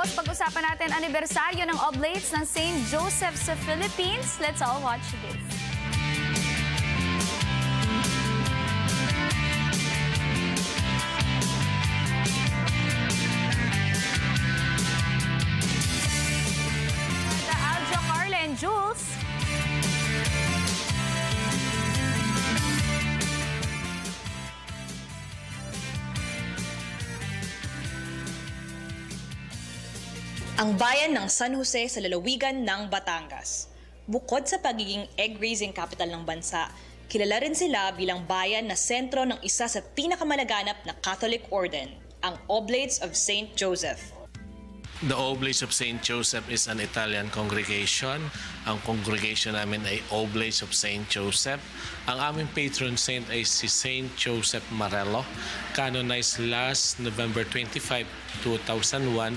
Matapos pag-usapan natin anibersaryo ng Oblates ng St. Joseph sa Philippines, let's all watch this. Aljo, Carla, and Jules. Ang bayan ng San Jose sa lalawigan ng Batangas. Bukod sa pagiging egg-raising capital ng bansa, kilala rin sila bilang bayan na sentro ng isa sa pinakamalaganap na Catholic Orden, ang Oblates of St. Joseph. The Oblates of St. Joseph is an Italian congregation. Ang congregation namin ay Oblates of St. Joseph. Ang aming patron saint ay si St. Joseph Marello, canonized last November 25, 2001.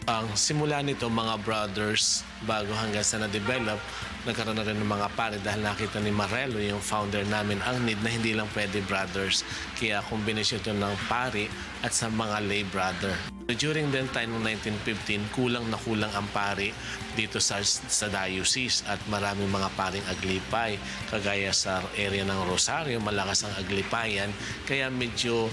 Ang simula nito, mga brothers, bago hanggang sa na-develop, nagkaroon na rin ng mga pari dahil nakita ni Marello, yung founder namin, ang need na hindi lang pwede brothers. Kaya kombinasyon ito ng pari at sa mga lay brother. During the time ng 1915, kulang na kulang ang pari dito sa diocese at maraming mga paring aglipay. Kagaya sa area ng Rosario, malakas ang aglipayan. Kaya medyo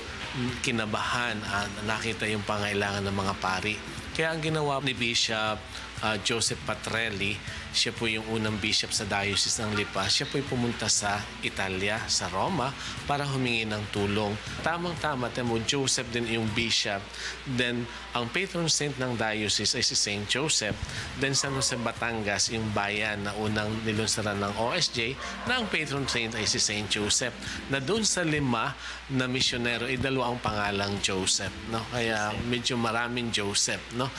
kinabahan at nakita yung pangailangan ng mga pari. Kaya ang ginawa ni Bishop Joseph Patrelli, siya po yung unang bishop sa Diocese ng Lipa, siya po pumunta sa Italia, sa Roma, para humingi ng tulong. Tamang-tama, Joseph din yung bishop. Then, ang patron saint ng diocese ay si St. Joseph. Then, San Jose, Batangas, yung bayan na unang nilunsaran ng OSJ, na ang patron saint ay si St. Joseph. Na doon sa 5 na misyonero, ay 2 ang pangalang Joseph. No? Kaya medyo maraming Joseph. No?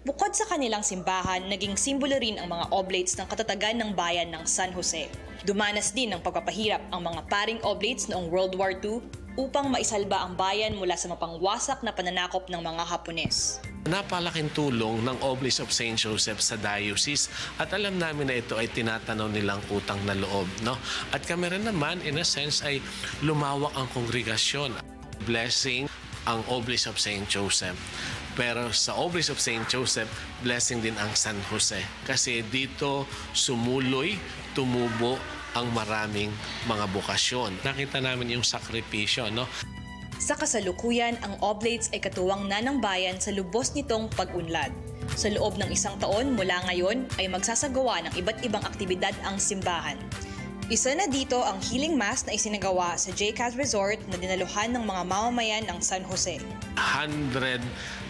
Bukod sa kanilang simbahan, naging simbolo rin ang mga oblates ng katatagan ng bayan ng San Jose. Dumanas din ng pagpapahirap ang mga paring oblates noong World War II upang maisalba ang bayan mula sa mapangwasak na pananakop ng mga Hapones. Napalaking tulong ng Oblates of St. Joseph sa diocese at alam namin na ito ay tinatanaw nilang utang na loob. No? At kami rin naman, in a sense, ay lumawak ang kongregasyon. Blessing ang Oblates of St. Joseph. Pero sa Oblates of St. Joseph, blessing din ang San Jose. Kasi dito sumuloy, tumubo ang maraming mga bukasyon. Nakita namin yung sakripisyo, no? Sa kasalukuyan, ang Oblates ay katuwang na ng bayan sa lubos nitong pag-unlad. Sa loob ng 1 taon mula ngayon ay magsasagawa ng iba't ibang aktibidad ang simbahan. Isa na dito ang healing mass na isinagawa sa JCAS Resort na dinaluhan ng mga mamamayan ng San Jose. 117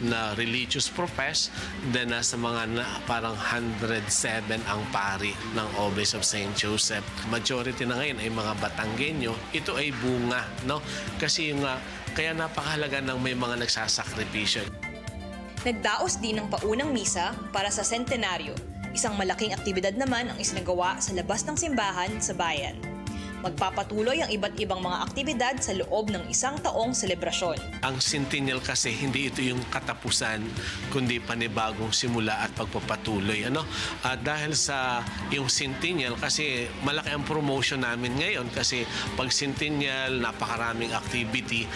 na religious profess, then nasa mga parang 107 ang pari ng Oblates of St. Joseph. Majority na ngayon ay mga Batanggenyo. Ito ay bunga, no? Kasi kaya napakahalaga ng may mga nagsasakripisyo. Nagdaos din ng paunang misa para sa sentenaryo. Isang malaking aktibidad naman ang isinagawa sa labas ng simbahan sa bayan. Magpapatuloy ang iba't ibang mga aktibidad sa loob ng 1 taong selebrasyon. Ang centennial kasi hindi ito yung katapusan, kundi panibagong simula at pagpapatuloy. At dahil sa yung centennial, kasi malaki ang promotion namin ngayon kasi pag centennial, napakaraming activity.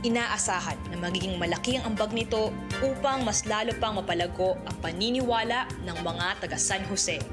Inaasahan na magiging malaki ang ambag nito upang mas lalo pang mapalago ang paniniwala ng mga taga San Jose.